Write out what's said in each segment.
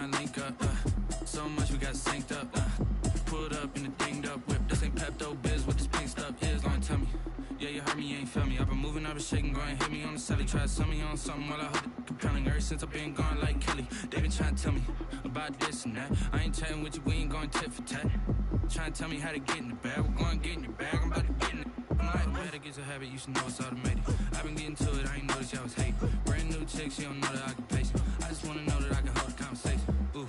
trying to link up. So much we got synced up. Pulled up in a dinged up whip. This ain't Pepto Biz, what this pink stuff is. Long tell me. Yeah, you heard me, you ain't feel me. I've been moving, I've been shaking, go and hit me on the celly. Try to sell me on something while I hold it compelling. Ever since I've been gone like Kelly, they been trying to tell me about this and that. I ain't chatting with you, we ain't going tit for tat. Trying to tell me how to get in the bag. We're going to get in the bag, I'm about to get in it. I'm like, the better gets a habit, you should know it's automated. I've been getting to it, I ain't noticed y'all was hating. Brand new chick, she don't know the occupation. I just wanna know that I can hold a conversation. Ooh,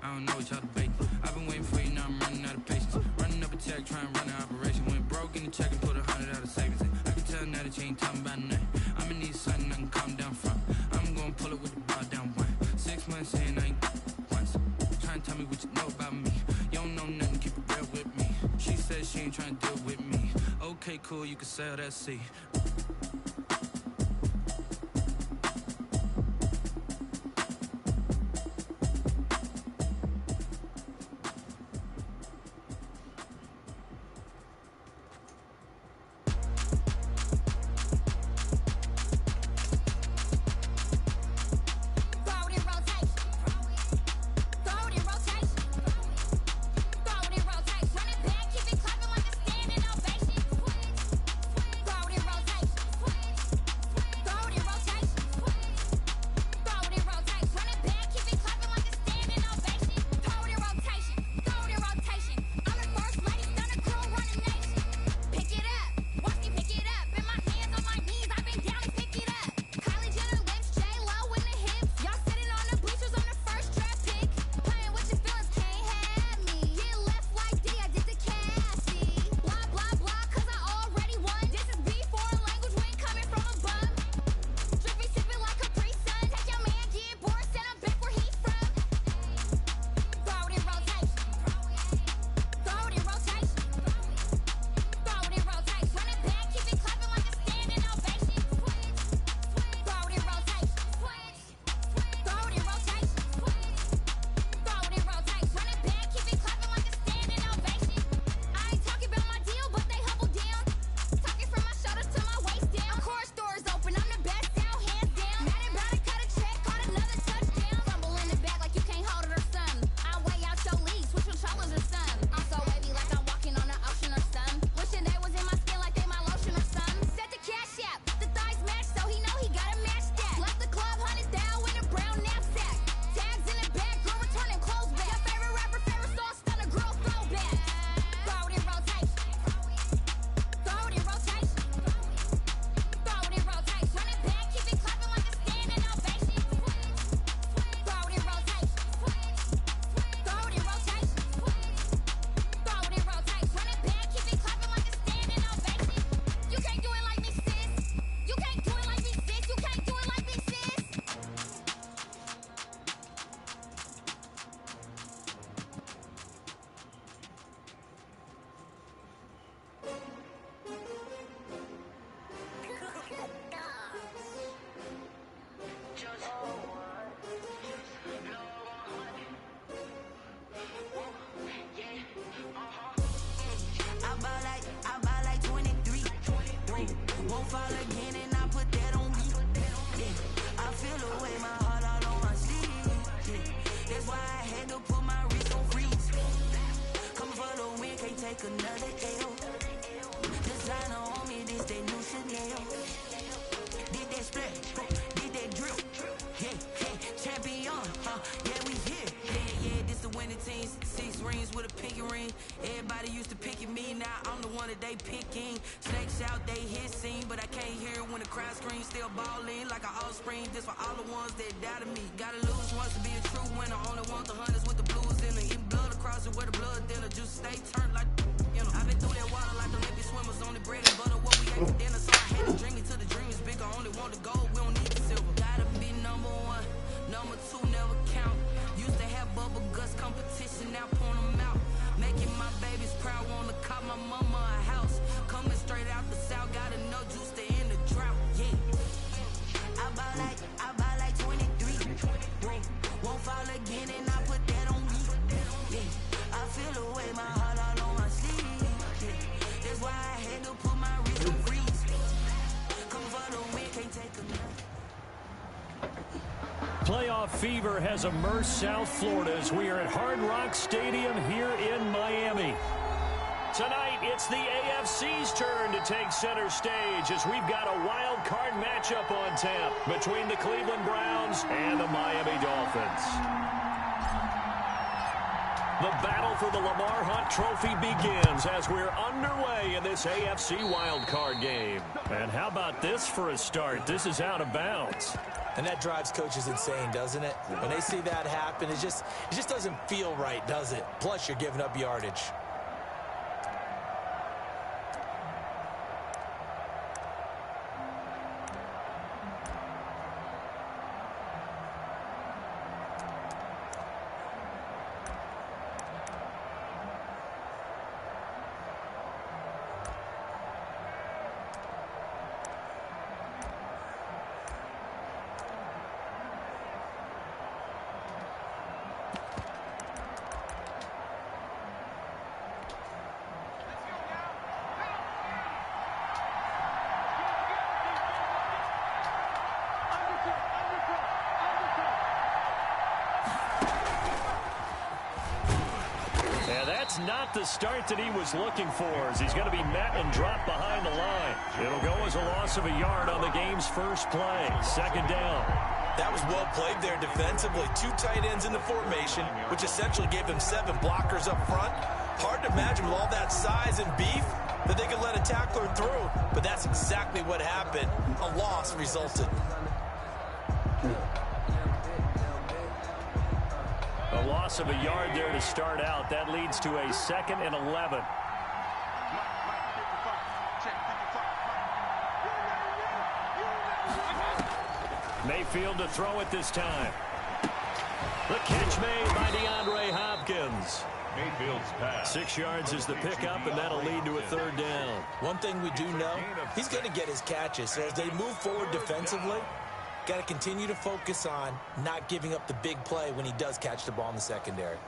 I don't know what y'all debating. I've been waiting for you, now I'm running out of patience. Running up a check, trying to run an operation. Went broke in the check and put 100 out of savings in. I can tell now that you ain't talking about nothing. I'ma need something I can calm down from. I'm gonna pull it with the bar down one. 6 months in, I ain't once. Trying to tell me what you know about me. You don't know nothing, keep it real with me. She said she ain't trying to deal with me. Okay, cool, you can sell that seat. Another L. Designer on me, this they new Chanel. Did that split, did that drip. Yeah, yeah, champion, yeah, we here. Yeah, this the winning team. 6 rings with a pinky ring. Everybody used to picking me, now I'm the one that they picking. Snakes out, they hit scene, but I can't hear when the crowd screams. Still balling like an offspring. This for all the ones that doubted me. Gotta lose once to be a true winner. Only want the hunters with the blues in it. Eating blood across it where the blood thinner. Just stay turned like, you know. I've been through that water like Olympic swimmers. Only bread and butter, what we ate for dinner. So I had to dream till the dream is bigger. Only want the gold, we don't need the silver. Gotta be number 1, number 2 never count. Used to have bubble guts competition, now point them out. Making my babies proud, wanna call my mama a house. Coming straight out the south, got enough juice to end the drought. Yeah, I buy like 23. Won't fall again, and I put that on me. Yeah, I feel the way, my heart all on my sleeve. Yeah, that's why I had to put my wrist on freeze. Come for the win, can't take another. Playoff fever has immersed South Florida as we are at Hard Rock Stadium here in Miami. Tonight, it's the AFC's turn to take center stage as we've got a wild card matchup on tap between the Cleveland Browns and the Miami Dolphins. The battle for the Lamar Hunt Trophy begins as we're underway in this AFC wildcard game. And how about this for a start? This is out of bounds. And that drives coaches insane, doesn't it? When they see that happen, it just doesn't feel right, does it? Plus, you're giving up yardage. Not the start that he was looking for as he's going to be met and dropped behind the line. It'll go as a loss of a yard on the game's first play. Second down. That was well played there defensively. 2 tight ends in the formation, which essentially gave them 7 blockers up front. Hard to imagine with all that size and beef that they could let a tackler through, but that's exactly what happened. A loss resulted. A loss of a yard there to start out. That leads to a 2nd and 11. Mayfield to throw it this time. The catch made by DeAndre Hopkins. Mayfield's pass. 6 yards is the pickup, and that'll lead to a 3rd down. One thing we do know, he's going to get his catches. So as they move forward defensively, got to continue to focus on not giving up the big play when he does catch the ball in the secondary.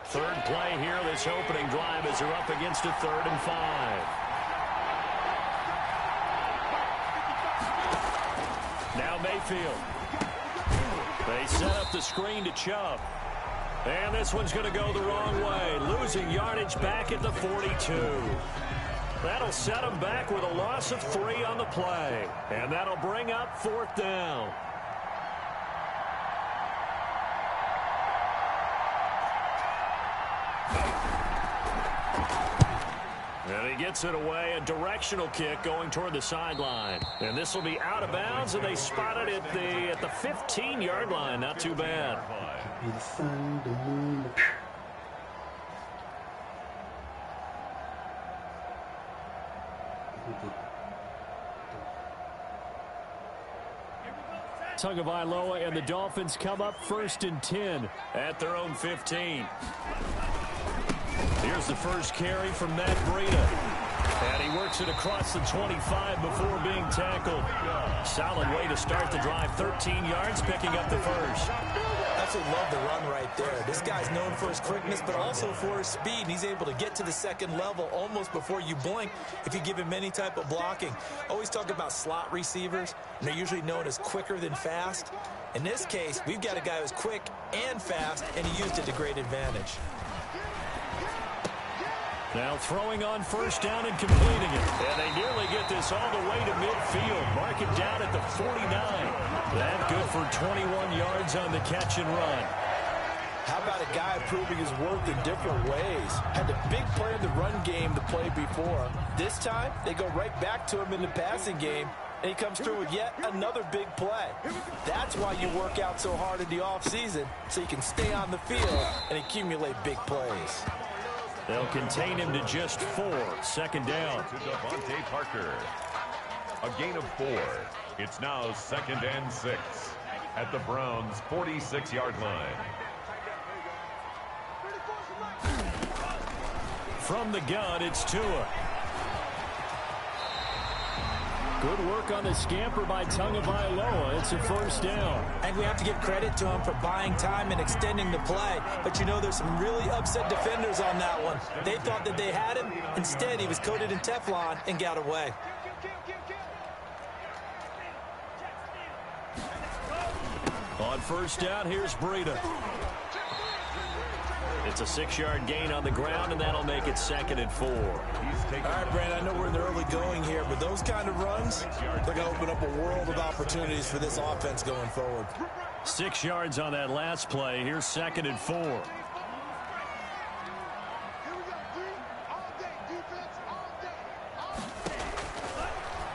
Third play here, this opening drive as they're up against a 3rd and 5. Now Mayfield. They set up the screen to Chubb. And this one's going to go the wrong way. Losing yardage back at the 42. That'll set them back with a loss of 3 on the play. And that'll bring up 4th down. And he gets it away, a directional kick going toward the sideline. And this will be out of bounds, and they spot it at the 15-yard line. Not too bad. Tagovailoa and the Dolphins come up 1st and 10 at their own 15. Here's the first carry from Matt Breida. And he works it across the 25 before being tackled. Solid way to start the drive. 13 yards, picking up the first. Absolutely love the run right there. This guy's known for his quickness, but also for his speed. He's able to get to the second level almost before you blink if you give him any type of blocking. Always talk about slot receivers, and they're usually known as quicker than fast. In this case, we've got a guy who's quick and fast, and he used it to great advantage. Now throwing on 1st down and completing it. And they nearly get this all the way to midfield. Mark it down at the 49. That good for 21 yards on the catch and run. How about a guy proving his worth in different ways? Had the big play in the run game the play before. This time, they go right back to him in the passing game, and he comes through with yet another big play. That's why you work out so hard in the offseason, so you can stay on the field and accumulate big plays. They'll contain him to just 4. 2nd down. To Devontae Parker. A gain of 4. It's now 2nd and 6 at the Browns' 46-yard line. From the gun, it's Tua. Good work on the scamper by Tagovailoa. It's a first down. And we have to give credit to him for buying time and extending the play. But you know, there's some really upset defenders on that one. They thought that they had him. Instead, he was coated in Teflon and got away. On first down, here's Breida. It's a 6-yard gain on the ground, and that'll make it 2nd and 4. All right, Brandon, I know we're in the early going here, but those kind of runs, they're going to open up a world of opportunities for this offense going forward. 6 yards on that last play. Here's 2nd and 4.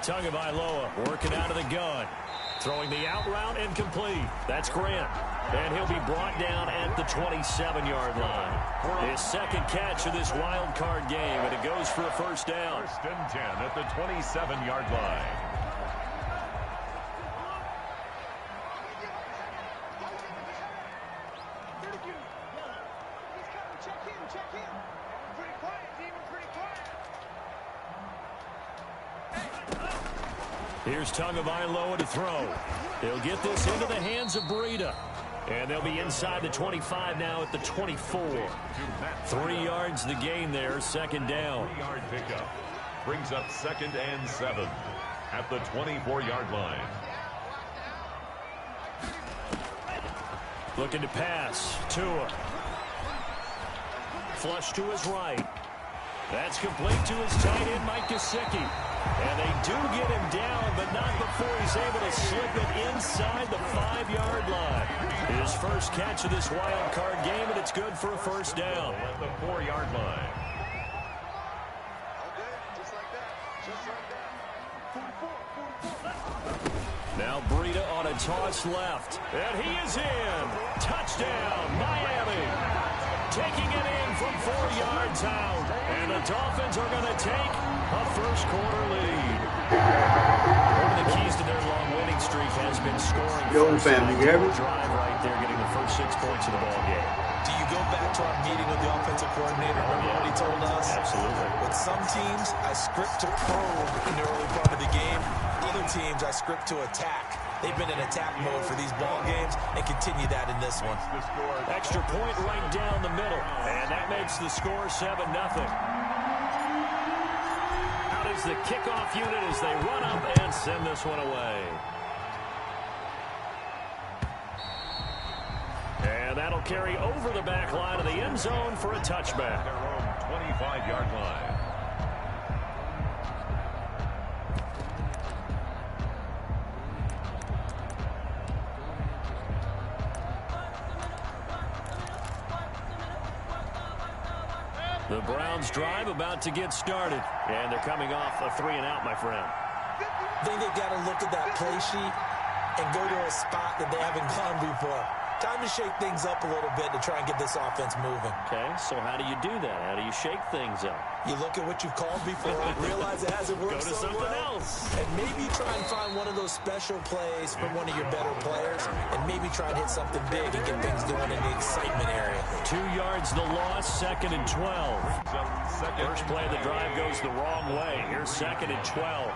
Tagovailoa working out of the gun. Throwing the out route incomplete. That's Grant. And he'll be brought down at the 27-yard line. His second catch of this wild card game, and it goes for a first down. 1st and 10 at the 27-yard line. Here's Tagovailoa to throw. He'll get this into the hands of Breida. And they'll be inside the 25 now at the 24. 3 yards the gain there, 2nd down. 3-yard pickup. Brings up 2nd and 7 at the 24-yard line. Looking to pass. Tua. Flush to his right. That's complete to his tight end, Mike Gesicki. And they do get him down, but not before he's able to slip it inside the 5-yard line. His first catch of this wild card game, and it's good for a first down. At the 4-yard line. Now Breida on a toss left. And he is in. Touchdown, Miami. Taking it in from 4 yards out. And the Dolphins are going to take a first-quarter lead. One of the keys to their long winning streak has been scoring. Yo, family, you hear me? Drive right there, getting the first 6 points of the ball game. Do you go back to our meeting with the offensive coordinator? Remember what he told us? Absolutely. With some teams, I script to probe in the early part of the game. Other teams, I script to attack. They've been in attack mode for these ball games and continue that in this one. Extra point right down the middle. And that makes the score 7-0. Out is the kickoff unit as they run up and send this one away. And that'll carry over the back line of the end zone for a touchback. Their own 25-yard line. The Browns drive about to get started. And they're coming off a 3-and-out, my friend. I think they've got to look at that play sheet and go to a spot that they haven't gone before. Time to shake things up a little bit to try and get this offense moving. Okay, so how do you do that? How do you shake things up? You look at what you've called before, realize it hasn't worked Go to so something well, else. and maybe try and find one of those special plays from one of your better players, and maybe try and hit something big and get things going in the excitement area. 2 yards the loss, 2nd and 12. First play of the drive goes the wrong way. Here's 2nd and 12.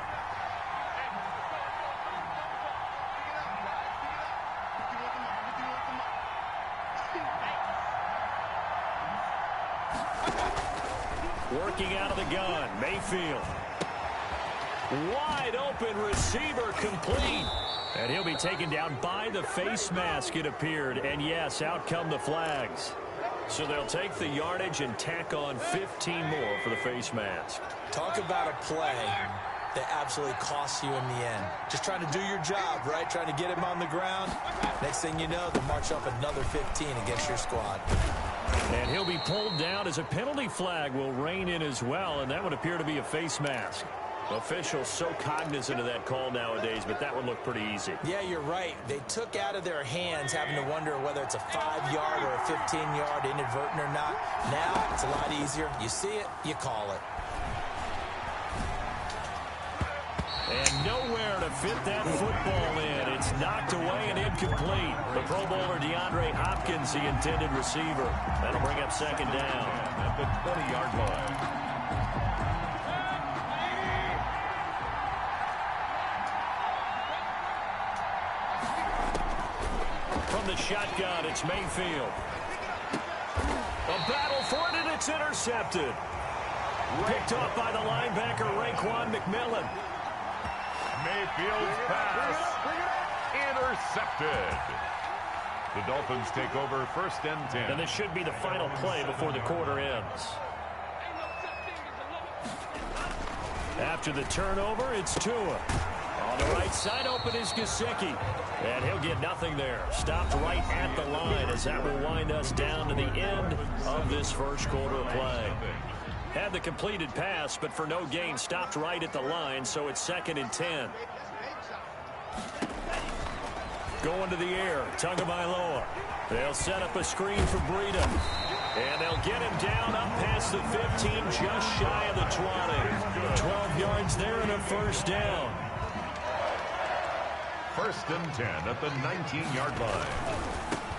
Working out of the gun, Mayfield. Wide open receiver complete. And he'll be taken down by the face mask, it appeared. And yes, out come the flags. So they'll take the yardage and tack on 15 more for the face mask. Talk about a play that absolutely costs you in the end. Just trying to do your job, right? Trying to get him on the ground. Next thing you know, they march up another 15 against your squad. And he'll be pulled down as a penalty flag will rein in as well, and that would appear to be a face mask. Officials so cognizant of that call nowadays, but that would look pretty easy. Yeah, you're right. They took out of their hands having to wonder whether it's a 5-yard or a 15-yard inadvertent or not. Now, it's a lot easier. You see it, you call it. And nowhere to fit that football in. It's knocked away and incomplete. The Pro Bowler DeAndre Hopkins, the intended receiver. That'll bring up 2nd down. At the 20-yard line. the shotgun. It's Mayfield. A battle for it, and it's intercepted. Picked off by the linebacker, Raekwon McMillan. Mayfield's pass intercepted. The Dolphins take over 1st and 10. And this should be the final play before the quarter ends. After the turnover, it's Tua. On the right side, open is Gesicki. And he'll get nothing there. Stopped right at the line as that will wind us down to the end of this first quarter of play. Had the completed pass, but for no gain, stopped right at the line, so it's 2nd and 10. Going to the air, Tagovailoa. They'll set up a screen for Breida. And they'll get him down up past the 15, just shy of the 20. 12 yards there and a first down. 1st and 10 at the 19-yard line.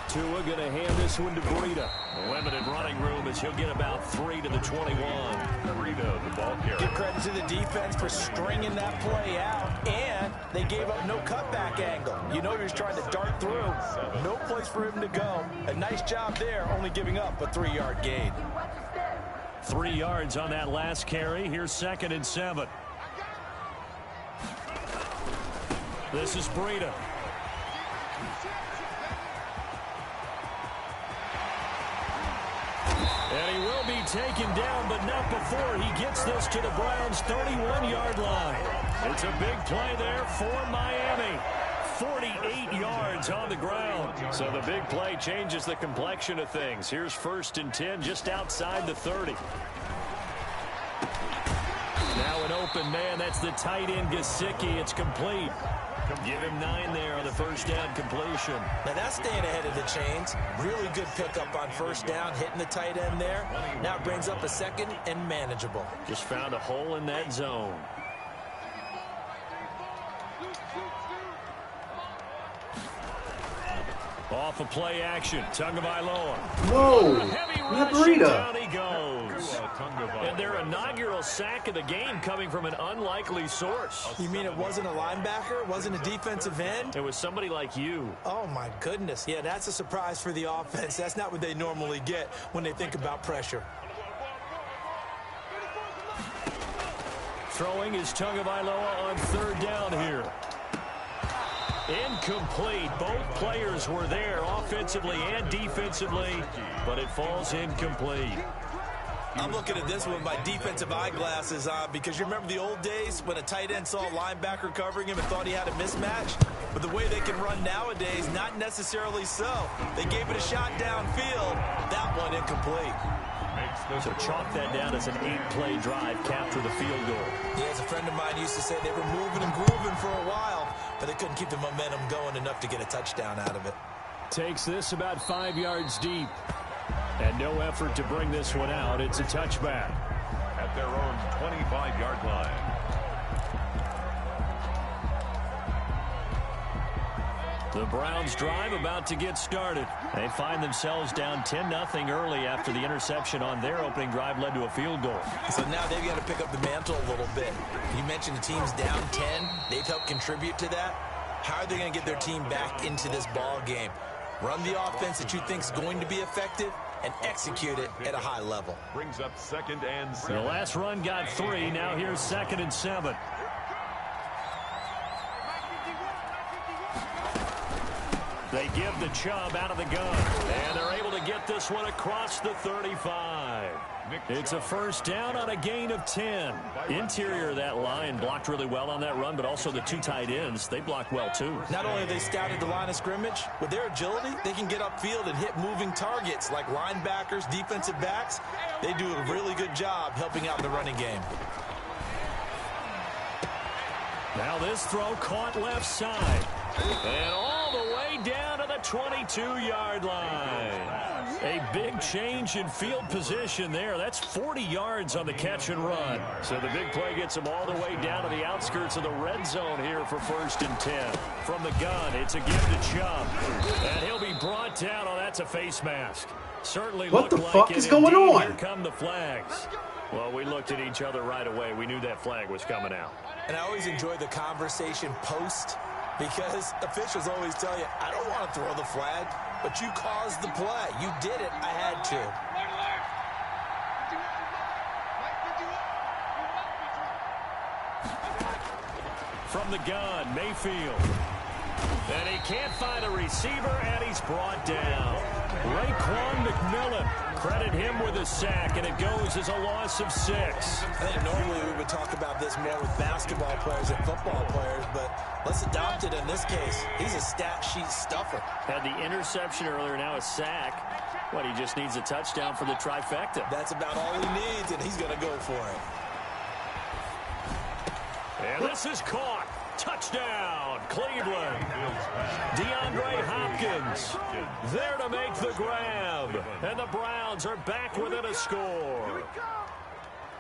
Tua going to hand this one to Breida. Limited running room as he'll get about 3 to the 21. Breida, the ball carrier. Give credit to the defense for stringing that play out, and they gave up no cutback angle. You know he was trying to dart through. No place for him to go. A nice job there, only giving up a 3-yard gain. 3 yards on that last carry. Here's 2nd and 7. This is Breida. And he will be taken down, but not before he gets this to the Browns' 31-yard line. It's a big play there for Miami. 48 yards on the ground. So the big play changes the complexion of things. Here's 1st and 10 just outside the 30. Now an open man. That's the tight end, Gesicki. It's complete. Give him 9 there on the first down completion. Now that's staying ahead of the chains. Really good pickup on first down, hitting the tight end there. Now it brings up a 2nd and manageable. Just found a hole in that zone. Off of play action, Tagovailoa. Whoa, Heavy not rush, Breida. down he goes. And their inaugural sack of the game coming from an unlikely source. You mean it wasn't a linebacker? It wasn't a defensive end? It was somebody like you. Oh, my goodness. Yeah, that's a surprise for the offense. That's not what they normally get when they think about pressure. Throwing is Tagovailoa on 3rd down here. Incomplete. Both players were there offensively and defensively, but it falls incomplete. I'm looking at this with my defensive eyeglasses on because you remember the old days when a tight end saw a linebacker covering him and thought he had a mismatch? But the way they can run nowadays, not necessarily so. They gave it a shot downfield. That one incomplete. So chalk that down as an 8-play drive, capture the field goal. Yeah, as a friend of mine used to say, they were moving and grooving for a while, but they couldn't keep the momentum going enough to get a touchdown out of it. Takes this about 5 yards deep. And no effort to bring this one out. It's a touchback. At their own 25-yard line. The Browns drive about to get started. They find themselves down 10-0 early after the interception on their opening drive led to a field goal. So now they've got to pick up the mantle a little bit. You mentioned the team's down 10. They've helped contribute to that. How are they going to get their team back into this ball game? Run the offense that you think is going to be effective and execute it at a high level. Brings up 2nd and 7. The last run got 3. Now here's 2nd and 7. They give the Chubb out of the gun, and they're able to get this one across the 35. It's a first down on a gain of 10. Interior of that line blocked really well on that run, but also the 2 tight ends, they blocked well too. Not only have they scouted the line of scrimmage, with their agility, they can get upfield and hit moving targets like linebackers, defensive backs. They do a really good job helping out in the running game. Now this throw caught left side. And all the way down to the 22-yard line. A big change in field position there. That's 40 yards on the catch and run. So the big play gets them all the way down to the outskirts of the red zone here for 1st and 10. From the gun, it's a give to Chubb. And he'll be brought down. Oh, that's a face mask. Certainly What the looked fuck like is it. going Indeed, on? Here come the flags. Well, we looked at each other right away. We knew that flag was coming out. And I always enjoy the conversation post Because officials always tell you, I don't want to throw the flag, but you caused the play. You did it. I had to. From the gun, Mayfield. And he can't find a receiver, and he's brought down. Raekwon McMillan, credit him with a sack, and it goes as a loss of 6. I think normally we would talk about this more with basketball players and football players, but let's adopt it in this case. He's a stat sheet stuffer. Had the interception earlier, now a sack. What, he just needs a touchdown for the trifecta. That's about all he needs, and he's going to go for it. And this is caught. Touchdown, Cleveland. DeAndre Hopkins there to make the grab. And the Browns are back within a score.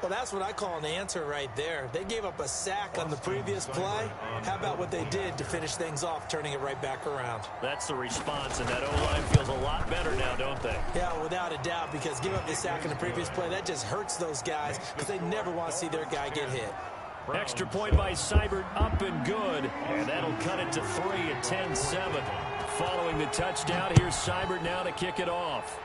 Well, that's what I call an answer right there. They gave up a sack on the previous play. How about what they did to finish things off, turning it right back around? That's the response, and that O-line feels a lot better now, don't they? Yeah, without a doubt, because giving up the sack on the previous play, that just hurts those guys because they never want to see their guy get hit. Extra point by Seibert, up and good. And that'll cut it to 3 at 10-7. Following the touchdown, here's Seibert now to kick it off.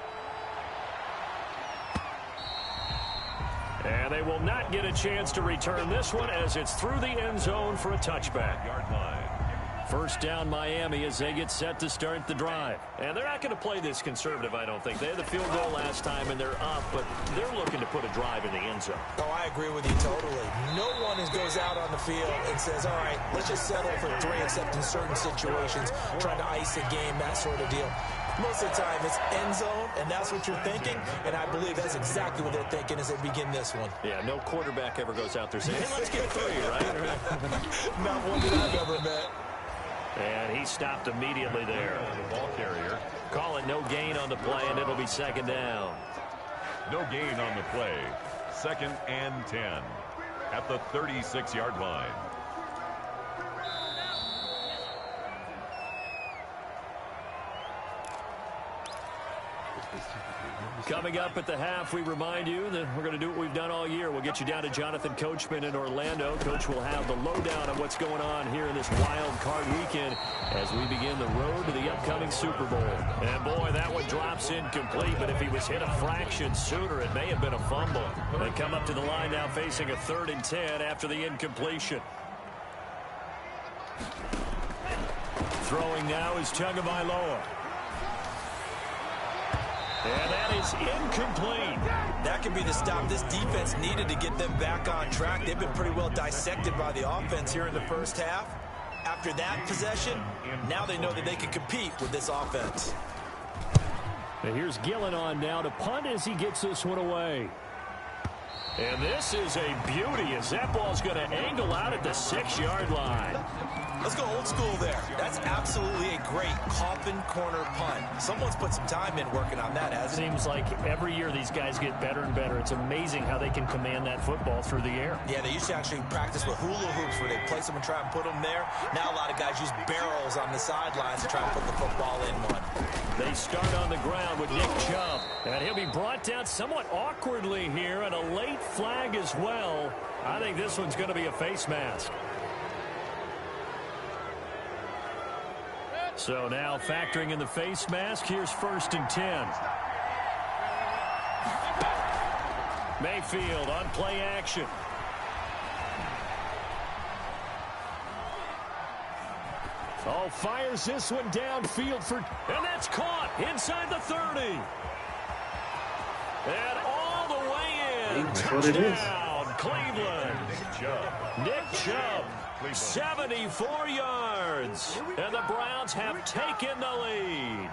And they will not get a chance to return this one as it's through the end zone for a touchback. Yard line. First down Miami as they get set to start the drive. And they're not going to play this conservative, I don't think. They had the field goal last time, and they're up, but they're looking to put a drive in the end zone. Oh, I agree with you totally. No one goes out on the field and says, all right, let's just settle for 3, except in certain situations, trying to ice a game, that sort of deal. Most of the time, it's end zone, and that's what you're thinking, and I believe that's exactly what they're thinking as they begin this one. Yeah, no quarterback ever goes out there saying, hey, let's get 3, right? Not one that I've ever met. And he stopped immediately there. The ball carrier. Call it no gain on the play, and it'll be second down. No gain on the play. 2nd and 10 at the 36-yard line. Coming up at the half, we remind you that we're going to do what we've done all year. We'll get you down to Jonathan Coachman in Orlando. Coach will have the lowdown of what's going on here in this wild card weekend as we begin the road to the upcoming Super Bowl. And boy, that one drops incomplete, but if he was hit a fraction sooner, it may have been a fumble. They come up to the line now facing a 3rd and 10 after the incompletion. Throwing now is Tagovailoa. And that is incomplete. That could be the stop this defense needed to get them back on track. They've been pretty well dissected by the offense here in the first half. After that possession, now they know that they can compete with this offense. And here's Gillen on now to punt as he gets this one away. And this is a beauty as that ball's going to angle out at the 6-yard line. Let's go old school there. That's absolutely a great coffin corner punt. Someone's put some time in working on that, hasn't it? Seems like every year these guys get better and better. It's amazing how they can command that football through the air. Yeah, they used to actually practice with hula hoops where they place them and try and put them there. Now a lot of guys use barrels on the sidelines to try and put the football in one. They start on the ground with Nick Chubb. And he'll be brought down somewhat awkwardly here, and a late flag as well. I think this one's going to be a face mask. So now factoring in the face mask, here's 1st and 10. Mayfield on play action. Oh, fires this one downfield for, and that's caught inside the 30. And all the way in. That's what it is. Cleveland. Nick Chubb. 74 yards. And the Browns have taken the lead.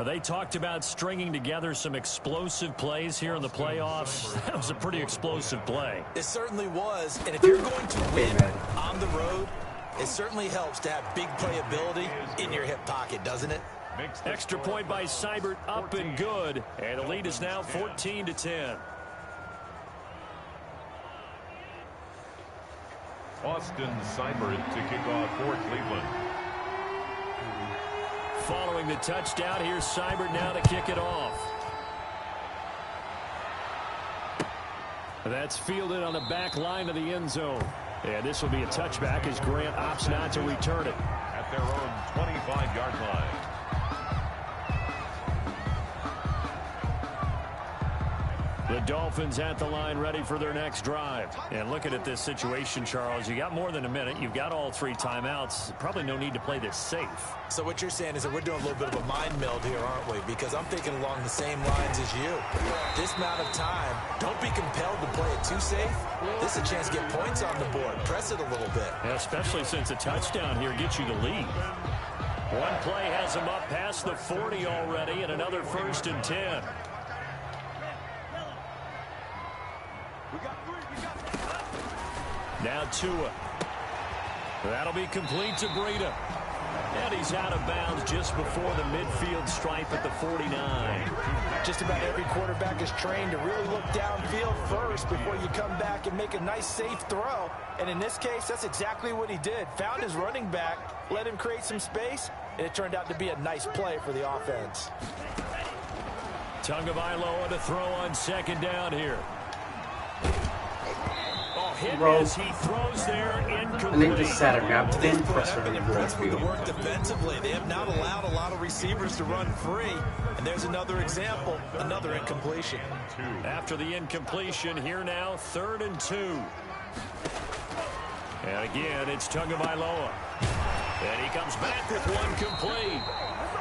They talked about stringing together some explosive plays here in the playoffs. That was a pretty explosive play. It certainly was. And if you're going to win on the road, it certainly helps to have big playability in your hip pocket, doesn't it? Extra point by Seibert, up and good. And the lead is now 14-10. Austin Seibert to kick off for Cleveland. Following the touchdown, here's Seibert now to kick it off. That's fielded on the back line of the end zone. And this will be a touchback as Grant opts not to return it. At their own 25-yard line. The Dolphins at the line ready for their next drive. And looking at this situation, Charles, you got more than a minute. You've got all 3 timeouts. Probably no need to play this safe. So what you're saying is that we're doing a little bit of a mind meld here, aren't we? Because I'm thinking along the same lines as you. This amount of time, don't be compelled to play it too safe. This is a chance to get points on the board. Press it a little bit. Yeah, especially since a touchdown here gets you the lead. One play has them up past the 40 already, and another 1st and 10. Now Tua. That'll be complete to Breida. And he's out of bounds just before the midfield stripe at the 49. Just about every quarterback is trained to really look downfield first before you come back and make a nice, safe throw. And in this case, that's exactly what he did. Found his running back, let him create some space, and it turned out to be a nice play for the offense. Tagovailoa to throw on 2nd down here. Hit as he throws there incomplete. And they just sat and grabbed They've 10 pressure been in the impressed with the field. work defensively. They have not allowed a lot of receivers to run free. And there's another example, another incompletion. After the incompletion, here now, 3rd and 2. And again, it's Tagovailoa. And he comes back with one complete.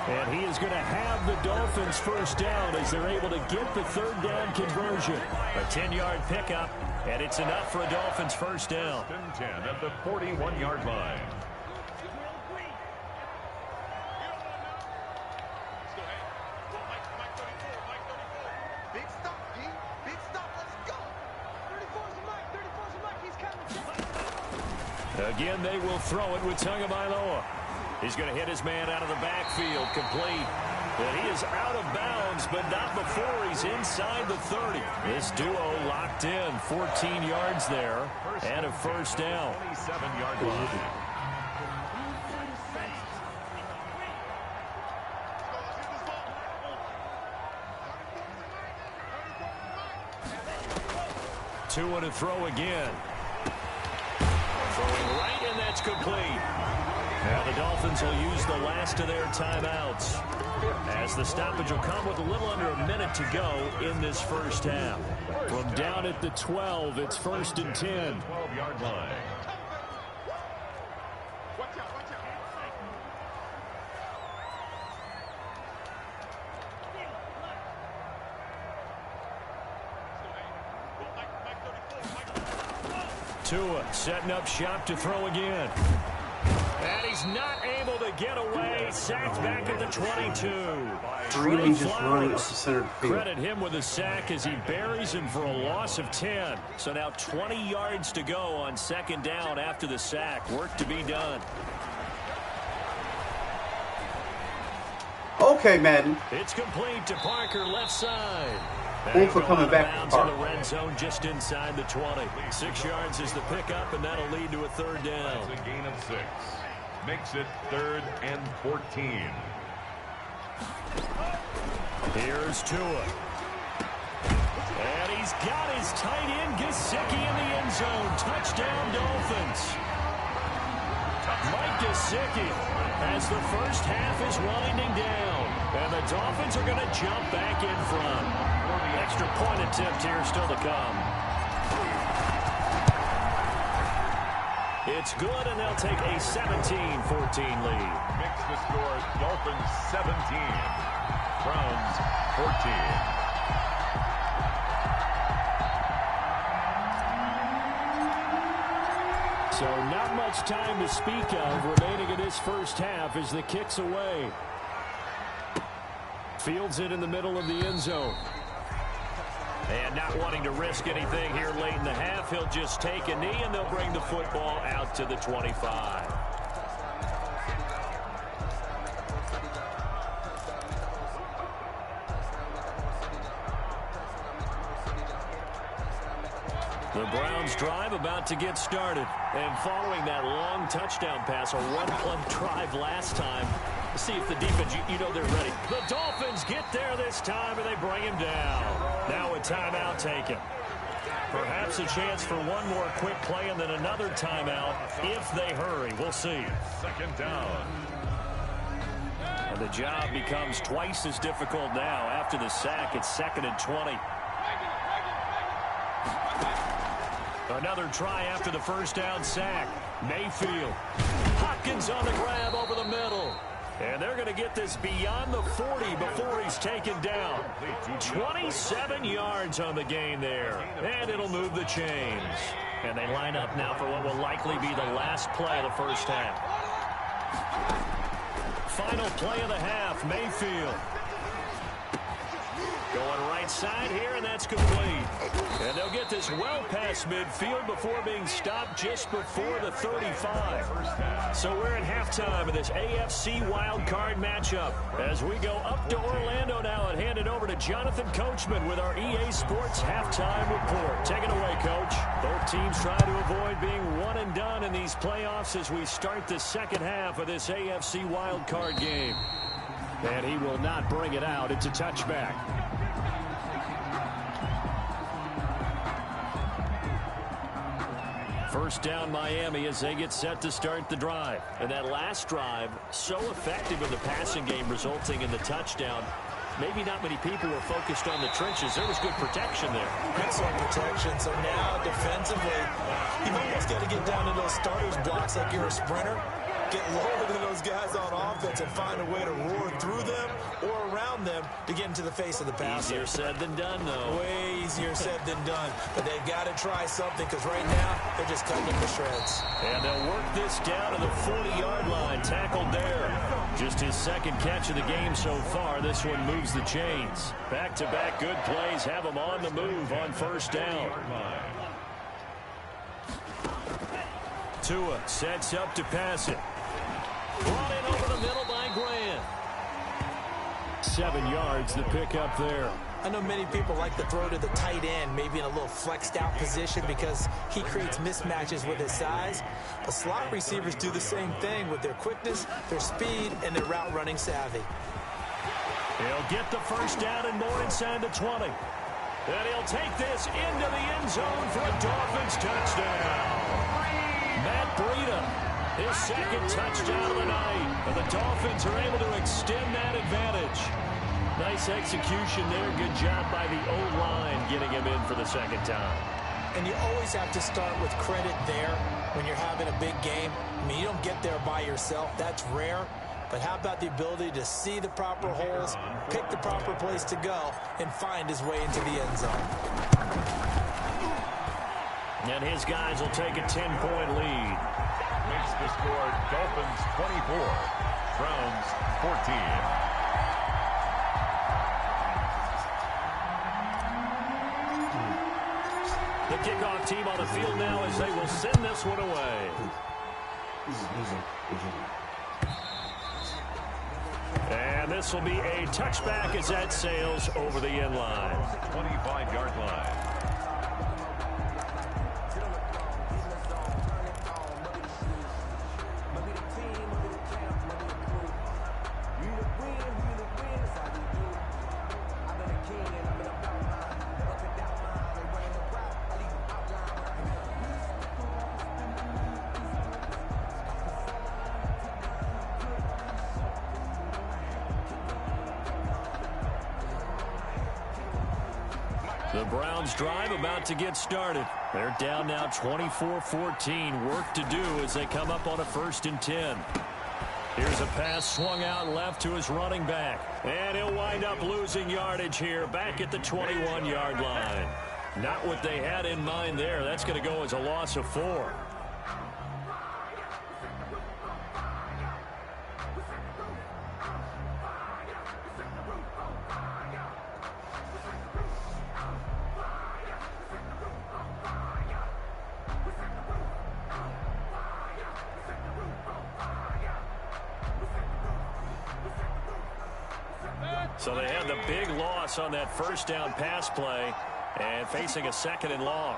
And he is going to have the Dolphins 1st down as they're able to get the 3rd down conversion. A 10-yard pickup, and it's enough for a Dolphins 1st down. 10 at the 41-yard line. Big stop, P. Big stop. Let's go. 34's the mic. 34's the mic. He's coming. Again, they will throw it with Tagovailoa. He's going to hit his man out of the backfield, complete. And he is out of bounds, but not before he's inside the 30. This duo locked in, 14 yards there, and a 1st down. 27-yard line. Tua to throw again. Throwing right, and that's complete. Now the Dolphins will use the last of their timeouts, as the stoppage will come with a little under a minute to go in this 1st half. From down at the 12, it's 1st and 10. 12-yard line. Tua setting up shop to throw again. And he's not able to get away. Sacked back at the 22. Really just running up the center field. Credit him with a sack as he buries him for a loss of 10. So now 20 yards to go on 2nd down after the sack. Work to be done. Okay, Madden. It's complete to Parker, left side. Thanks for coming back, In Parker. the red zone just inside the 20. 6 yards is the pickup, and that'll lead to a 3rd down. That's a gain of 6. Makes it 3rd and 14. Here's Tua. And he's got his tight end, Gesicki, in the end zone. Touchdown, Dolphins. Mike Gesicki, as the 1st half is winding down. And the Dolphins are going to jump back in front. Extra point attempt here still to come. It's good, and they'll take a 17-14 lead. Makes the score Dolphins 17. Browns 14. So not much time to speak of remaining in this 1st half as the kick's away. Fields it in the middle of the end zone. And not wanting to risk anything here late in the half, he'll just take a knee, and they'll bring the football out to the 25. The Browns drive about to get started. And following that long touchdown pass, a one-play drive last time, see if the defense, you know they're ready. The Dolphins get there this time, and they bring him down. Now a timeout taken. Perhaps a chance for one more quick play and then another timeout if they hurry. We'll see. Second down. And the job becomes twice as difficult now. After the sack, it's 2nd and 20. Another try after the first down sack. Mayfield. Hopkins on the grab over the middle. And they're going to get this beyond the 40 before he's taken down. 27 yards on the gain there. And it'll move the chains. And they line up now for what will likely be the last play of the first half. Final play of the half, Mayfield. Going right side here, and that's complete. And they'll get this well past midfield before being stopped just before the 35. So we're at halftime of this AFC wild card matchup. As we go up to Orlando now and hand it over to Jonathan Coachman with our EA Sports halftime report. Take it away, Coach. Both teams try to avoid being one and done in these playoffs as we start the second half of this AFC wild card game. And he will not bring it out. It's a touchback. First down Miami as they get set to start the drive. And that last drive, so effective in the passing game, resulting in the touchdown. Maybe not many people were focused on the trenches. There was good protection there. Excellent protection. So now defensively, you've almost got to get down to those starters blocks like you're a sprinter. Get lower than those guys on offense and find a way to roar through them or around them to get into the face of the passer. Easier said than done, though. Way easier said than done. But they've got to try something because right now they're just cutting them to shreds. And they'll work this down to the 40-yard line. Tackled there. Just his second catch of the game so far. This one moves the chains. Back-to-back good plays have him on the move on first down. Tua sets up to pass it. Brought in over the middle by Grant. 7 yards the pickup there. I know many people like to throw to the tight end, maybe in a little flexed out position because he creates mismatches with his size. But slot receivers do the same thing with their quickness, their speed, and their route running savvy. He'll get the first down and more inside the 20. And he'll take this into the end zone for a Dolphins touchdown. Matt Breida. His second touchdown of the night. And the Dolphins are able to extend that advantage. Nice execution there. Good job by the O-line getting him in for the second time. And you always have to start with credit there when you're having a big game. I mean, you don't get there by yourself. That's rare. But how about the ability to see the proper holes, pick the proper place to go, and find his way into the end zone? And his guys will take a 10-point lead. Makes the score Dolphins 24, Browns 14. The kickoff team on the field now as they will send this one away. And this will be a touchback as that sails over the end line. 25-yard line. The Browns drive about to get started. They're down now 24-14. Work to do as they come up on a 1st and 10. Here's a pass swung out left to his running back. And he'll wind up losing yardage here back at the 21-yard line. Not what they had in mind there. That's going to go as a loss of 4. So they had the big loss on that first down pass play and facing a 2nd and long.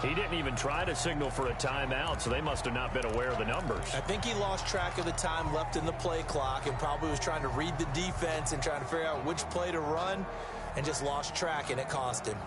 He didn't even try to signal for a timeout, so they must have not been aware of the numbers. I think he lost track of the time left in the play clock and probably was trying to read the defense and trying to figure out which play to run and just lost track, and it cost him.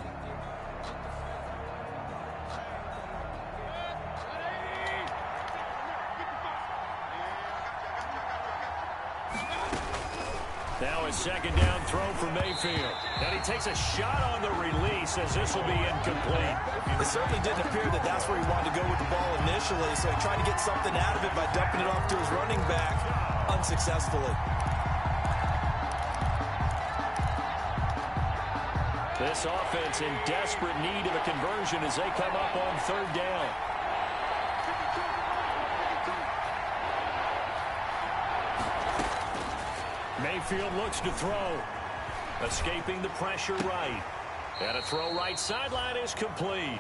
Now a second down throw for Mayfield. And he takes a shot on the release as this will be incomplete. It certainly didn't appear that that's where he wanted to go with the ball initially, so he tried to get something out of it by dumping it off to his running back unsuccessfully. This offense in desperate need of a conversion as they come up on third down. Mayfield looks to throw. Escaping the pressure right. And a throw right sideline is complete.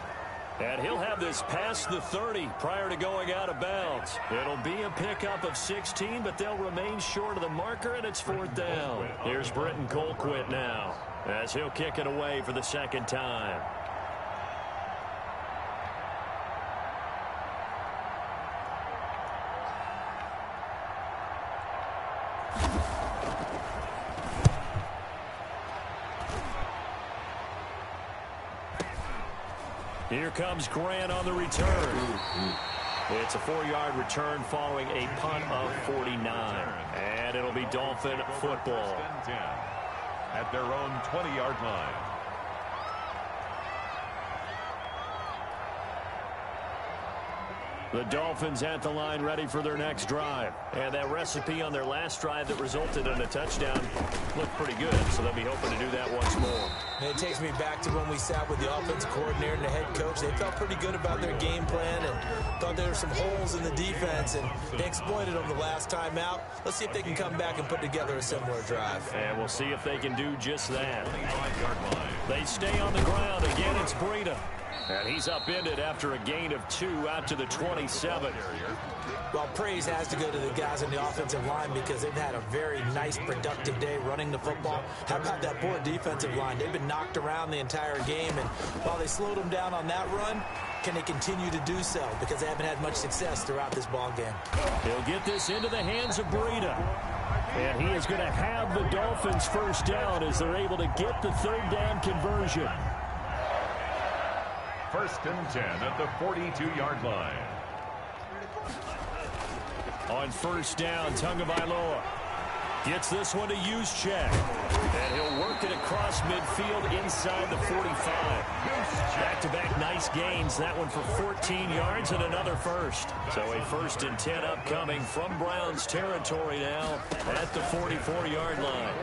And he'll have this past the 30 prior to going out of bounds. It'll be a pickup of 16, but they'll remain short of the marker, and it's fourth down. Here's Britton Colquitt now as he'll kick it away for the second time. Here comes Grant on the return. It's a 4-yard return following a punt of 49. And it'll be Dolphin football. At their own 20-yard line. The Dolphins at the line ready for their next drive. And that recipe on their last drive that resulted in a touchdown looked pretty good, so they'll be hoping to do that once more. And it takes me back to when we sat with the offensive coordinator and the head coach. They felt pretty good about their game plan and thought there were some holes in the defense, and they exploited them the last time out. Let's see if they can come back and put together a similar drive. And we'll see if they can do just that. They stay on the ground. Again, it's Breida. And he's upended after a gain of 2 out to the 27. Well, praise has to go to the guys on the offensive line because they've had a very nice, productive day running the football. How about that poor defensive line? They've been knocked around the entire game, and while they slowed them down on that run, can they continue to do so? Because they haven't had much success throughout this ball game. He'll get this into the hands of Breida. And he is going to have the Dolphins first down as they're able to get the third down conversion. First and 10 at the 42-yard line. On first down, Tagovailoa gets this one to Juszczyk. And he'll work it across midfield inside the 45. Back-to-back nice gains. That one for 14 yards and another first. So a first and 10 upcoming from Browns territory now at the 44-yard line.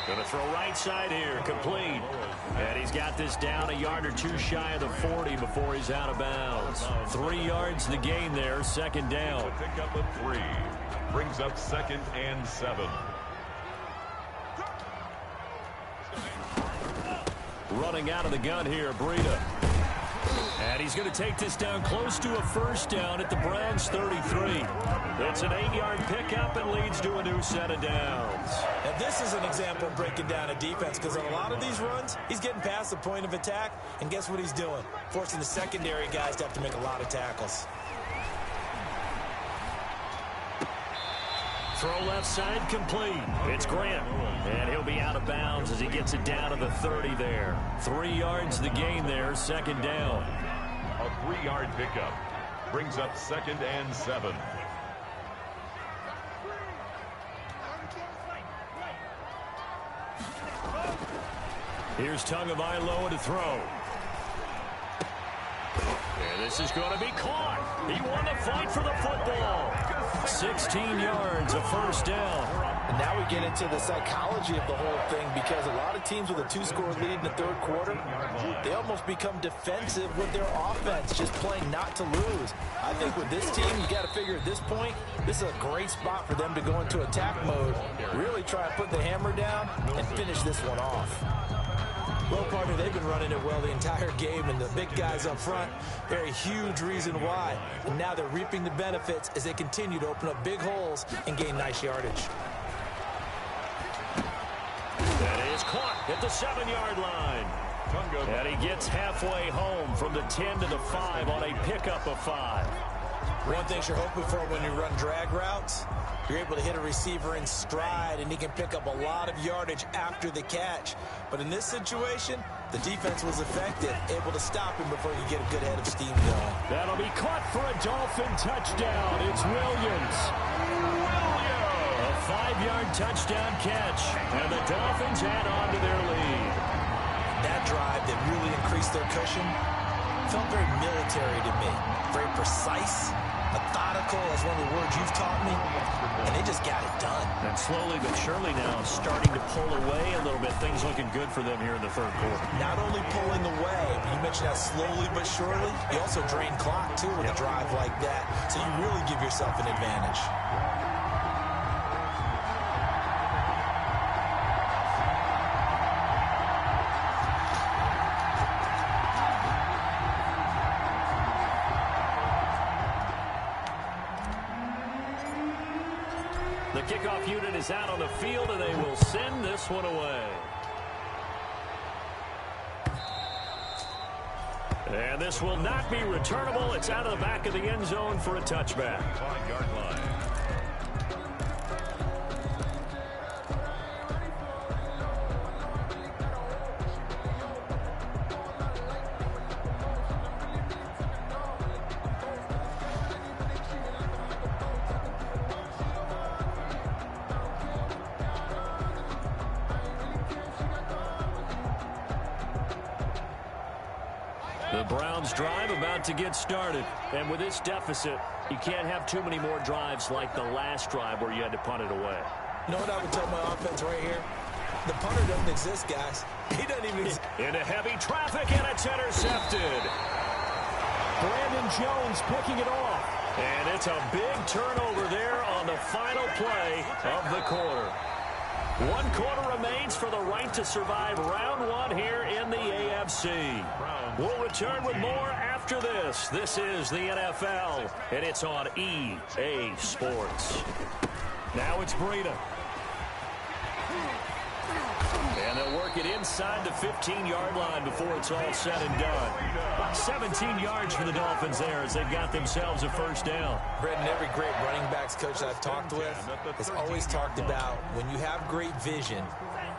Going to throw right side here, complete. And he's got this down a yard or two shy of the 40 before he's out of bounds. 3 yards the gain there, second down. Pick up a 3. Brings up second and 7. Running out of the gun here, Breida. And he's going to take this down close to a first down at the Browns' 33. It's an 8-yard pickup and leads to a new set of downs. And this is an example of breaking down a defense because on a lot of these runs, he's getting past the point of attack, and guess what he's doing? Forcing the secondary guys to have to make a lot of tackles. Throw left side complete. It's Grant. And he'll be out of bounds as he gets it down to the 30 there. 3 yards the gain there, second down. A 3-yard pickup. Brings up second and 7. Here's Tagovailoa to throw. And this is going to be caught. He won the fight for the football. 16 yards, a first down. And now we get into the psychology of the whole thing because a lot of teams with a 2-score lead in the third quarter, they almost become defensive with their offense, just playing not to lose. I think with this team, you got to figure at this point, this is a great spot for them to go into attack mode, really try and put the hammer down and finish this one off. Well, partner, they've been running it well the entire game, and the big guys up front, they're a huge reason why. And now they're reaping the benefits as they continue to open up big holes and gain nice yardage. That is caught at the 7-yard line. And he gets halfway home from the 10 to the 5 on a pickup of 5. One thing you're hoping for when you run drag routes, you're able to hit a receiver in stride, and he can pick up a lot of yardage after the catch. But in this situation, the defense was effective, able to stop him before you get a good head of steam going. That'll be caught for a Dolphin touchdown. It's Williams. A 5-yard touchdown catch, and the Dolphins add on to their lead. That drive that really increased their cushion felt very military to me. Very precise, methodical, that's one of the words you've taught me, and they just got it done. And slowly but surely now starting to pull away a little bit. Things looking good for them here in the third quarter. Not only pulling away, but you mentioned that slowly but surely, you also drain clock too with a drive like that, so you really give yourself an advantage. The kickoff unit is out on the field, and they will send this one away. And this will not be returnable. It's out of the back of the end zone for a touchback. 5-yard line. The Browns drive about to get started. And with this deficit, you can't have too many more drives like the last drive where you had to punt it away. You know what I would tell my offense right here? The punter doesn't exist, guys. He doesn't even exist. Into heavy traffic, and it's intercepted. Brandon Jones picking it off. And it's a big turnover there on the final play of the quarter. 1 quarter remains for the right to survive round 1 here in the AFC. We'll return with more after this. This is the NFL, and it's on EA Sports. Now it's Breida. And they'll work it inside the 15-yard line before it's all said and done. 17 yards for the Dolphins there as they've got themselves a first down. Brendan, every great running backs coach I've talked with has always talked about when you have great vision,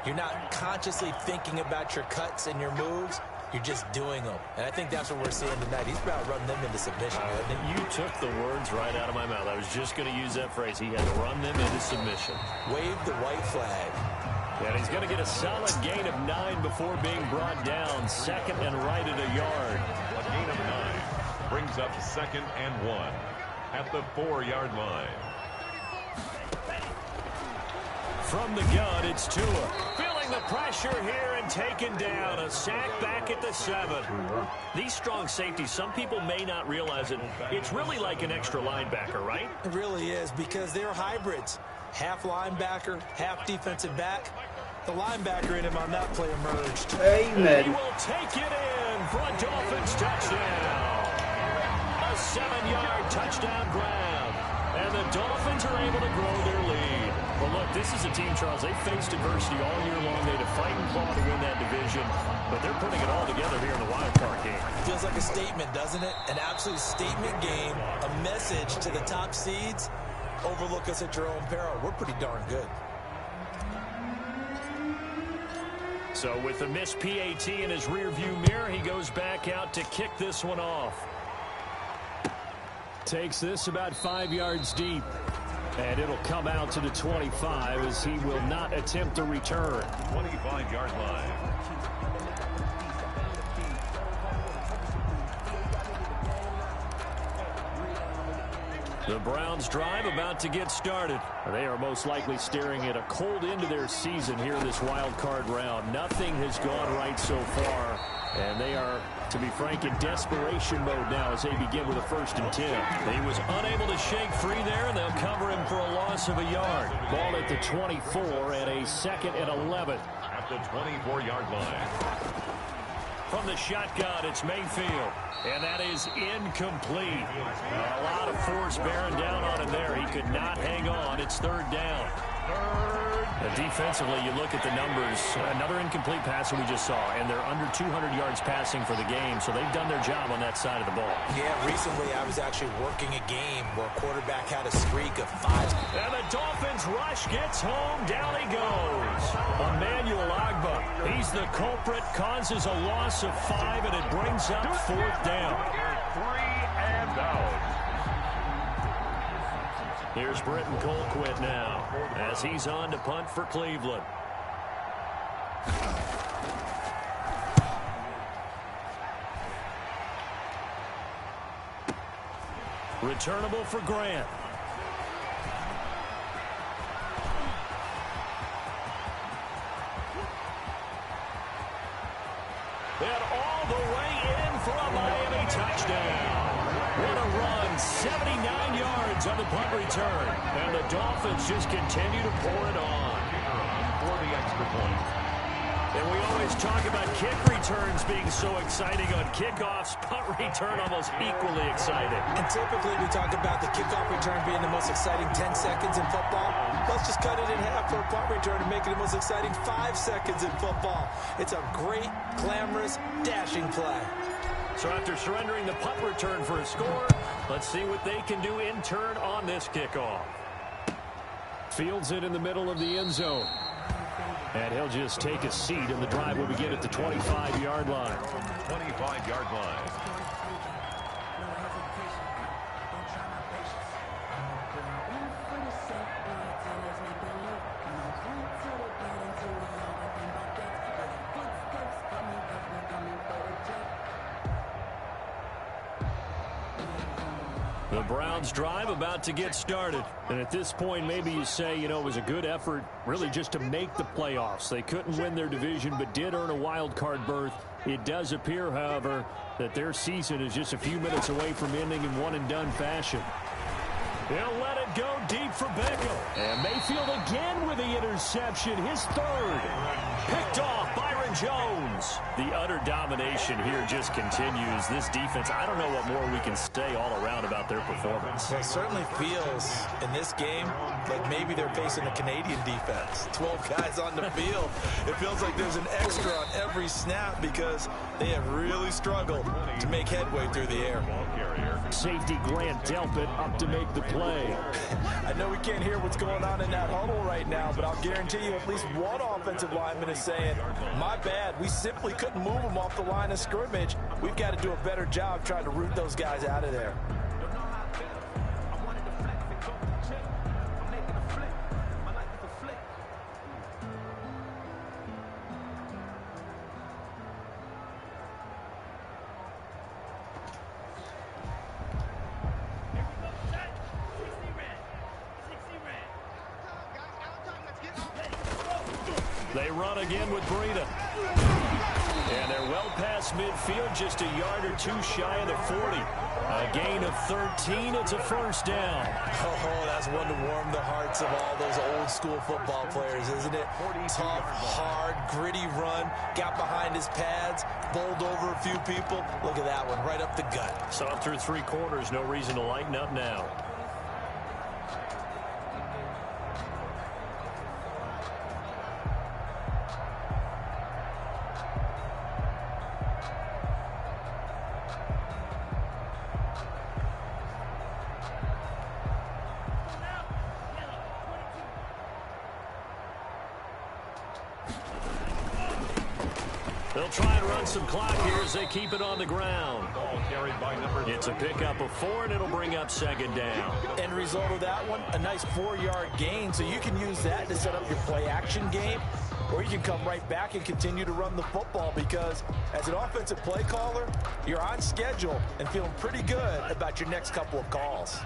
you're not consciously thinking about your cuts and your moves. You're just doing them. And I think that's what we're seeing tonight. He's about running them into submission. You took the words right out of my mouth. I was just going to use that phrase. He had to run them into submission. Wave the white flag. And he's going to get a solid gain of 9 before being brought down. Second and right at a yard. A gain of 9 brings up 2nd and 1 at the 4-yard line. From the gun, it's Tua. Feeling the pressure here and taken down. A sack back at the 7. These strong safeties, some people may not realize it. It's really like an extra linebacker, right? It really is, because they're hybrids. Half linebacker, half defensive back. The linebacker in him on that play emerged. Amen. He will take it in for a Dolphins touchdown. A 7-yard touchdown grab. And the Dolphins are able to grow their lead. Well, look, this is a team, Charles. They faced adversity all year long. They had to fight and claw to win that division. But they're putting it all together here in the wild card game. Feels like a statement, doesn't it? An absolute statement game. A message to the top seeds. Overlook us at your own peril. We're pretty darn good. So with the missed PAT in his rearview mirror, he goes back out to kick this one off. Takes this about 5 yards deep. And it'll come out to the 25 as he will not attempt a return. 25-yard line. The Browns drive about to get started. They are most likely staring at a cold end to their season here in this wild card round. Nothing has gone right so far, and they are, to be frank, in desperation mode now as they begin with a 1st and 10. He was unable to shake free there, and they'll cover him for a loss of a yard. Ball at the 24 and a 2nd and 11. At the 24-yard line. From the shotgun, it's Mayfield. And that is incomplete. A lot of force bearing down on him there. He could not hang on. It's 3rd down. Defensively, you look at the numbers. Another incomplete pass that we just saw, and they're under 200 yards passing for the game, so they've done their job on that side of the ball. Yeah, recently I was actually working a game where a quarterback had a streak of 5. And the Dolphins rush gets home. Down he goes. Emmanuel Agba. He's the culprit, causes a loss of 5, and it brings up 4th down. 3 and out. Here's Britton Colquitt now as he's on to punt for Cleveland. Returnable for Grant. And all the way in for a Miami touchdown. What a run, 79 yards on the punt return. And the Dolphins just continue to pour it on. For the extra point. And we always talk about kick returns being so exciting on kickoffs. Punt return almost equally exciting. And typically we talk about the kickoff return being the most exciting 10 seconds in football. Let's just cut it in half for a punt return and make it the most exciting 5 seconds in football. It's a great, glamorous, dashing play. So after surrendering the punt return for a score, let's see what they can do in turn on this kickoff. Fields it in the middle of the end zone. And he'll just take a seat, and the drive will begin at the 25-yard line. 25-yard line. The Browns drive about to get started. And at this point, maybe you say, you know, it was a good effort really just to make the playoffs. They couldn't win their division but did earn a wild card berth. It does appear, however, that their season is just a few minutes away from ending in one-and-done fashion. He'll let it go deep for Beckham. And Mayfield again with the interception, his 3rd. Picked off Byron Jones. The utter domination here just continues. This defense, I don't know what more we can say all around about their performance. Well, it certainly feels in this game like maybe they're facing a Canadian defense. 12 guys on the field. It feels like there's an extra on every snap because they have really struggled to make headway through the air. Safety Grant Delpit up to make the play. I know we can't hear what's going on in that huddle right now, but I'll guarantee you at least one offensive lineman is saying, my bad, we simply couldn't move them off the line of scrimmage. We've got to do a better job trying to root those guys out of there. They run again with Breida. And they're well past midfield, just a yard or 2 shy of the 40. A gain of 13, it's a 1st down. Oh, that's one to warm the hearts of all those old school football players, isn't it? Tough, hard, gritty run, got behind his pads, bowled over a few people. Look at that one, right up the gut. Saw through 3 quarters, no reason to lighten up now. They'll try and run some clock here as they keep it on the ground. It's a pickup of 4, and it'll bring up 2nd down. End result of that one, a nice 4-yard gain, so you can use that to set up your play-action game, or you can come right back and continue to run the football because as an offensive play caller, you're on schedule and feeling pretty good about your next couple of calls.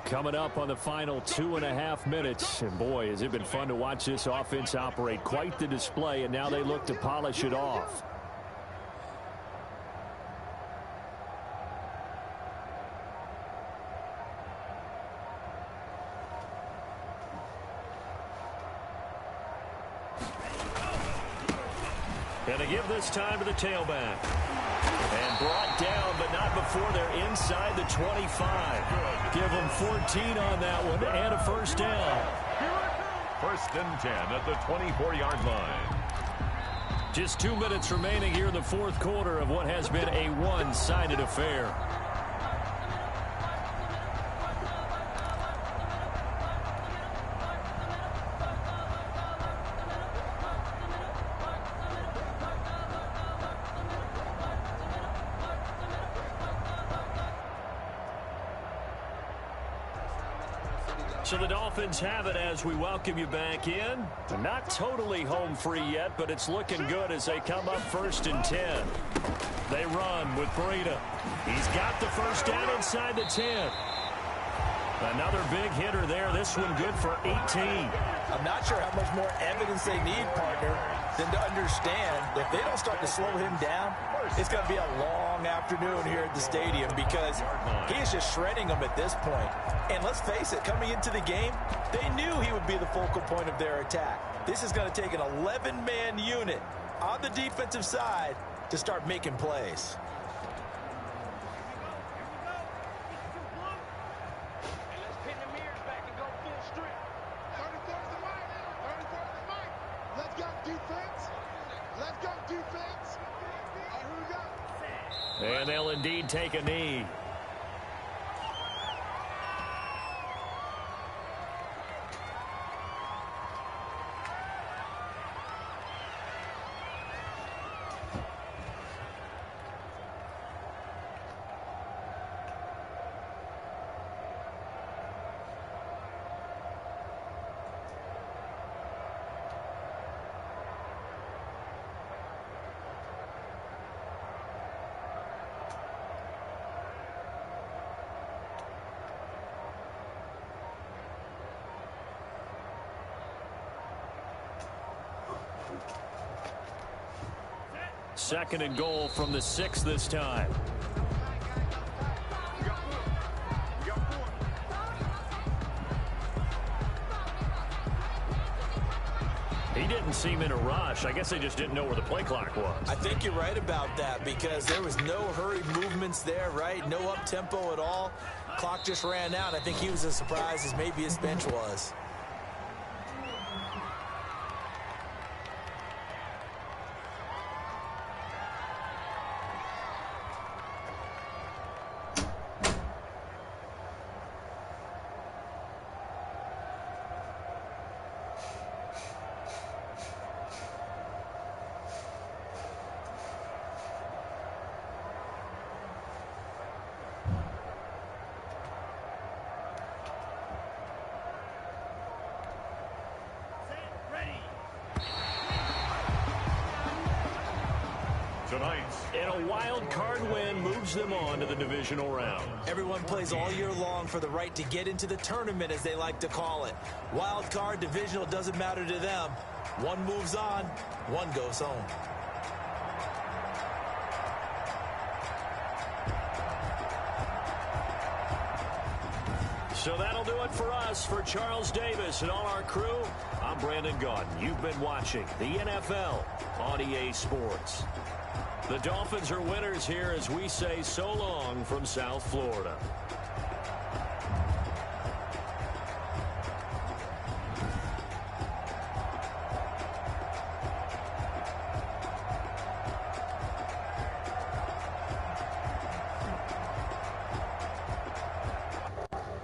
Coming up on the final 2.5 minutes, and boy, has it been fun to watch this offense operate. Quite the display, and now they look to polish it off. And they give this time to the tailback. And brought down, but not before they're inside the 25. Give them 14 on that one and a 1st down. First and 10 at the 24-yard line. Just 2 minutes remaining here in the fourth quarter of what has been a one-sided affair. So the Dolphins have it as we welcome you back in. They're not totally home free yet, but it's looking good as they come up first and 10. They run with Breida. He's got the first down inside the 10. Another big hitter there. This one good for 18. I'm not sure how much more evidence they need, partner, than to understand that if they don't start to slow him down, it's going to be a long afternoon here at the stadium because he is just shredding them at this point. And let's face it, coming into the game, they knew he would be the focal point of their attack. This is going to take an 11-man unit on the defensive side to start making plays. And they'll indeed take a knee. Second and goal from the 6 this time. He didn't seem in a rush. I guess they just didn't know where the play clock was. I think you're right about that because there was no hurried movements there, right? No up-tempo at all. Clock just ran out. I think he was as surprised as maybe his bench was. And a wild card win moves them on to the divisional round. Everyone plays all year long for the right to get into the tournament, as they like to call it. Wild card, divisional, doesn't matter to them. One moves on, one goes home. So that'll do it for us. For Charles Davis and all our crew, I'm Brandon Gaudin. You've been watching the NFL on EA Sports. The Dolphins are winners here as we say so long from South Florida.